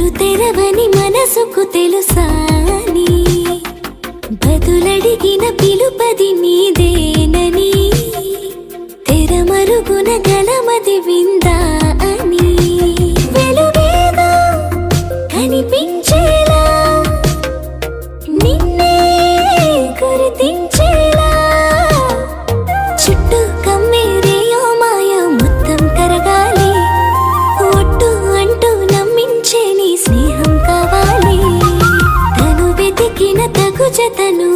తలుపులు తెరవని మనసుకు తెలుసాని బదులడిగిన పిలుపది నీదేనని తెరమరుగున గలమది విందా అని వెలుగేదో కనిపించేలా నిన్నే గుర్తించేలా చుట్టూ కమ్మేరేయో మాయ మొత్తం కరగాలి ఒట్టు అంటూ నమ్మించే నీ స్నేహం కావాలి తను వెతికిన తగు జతను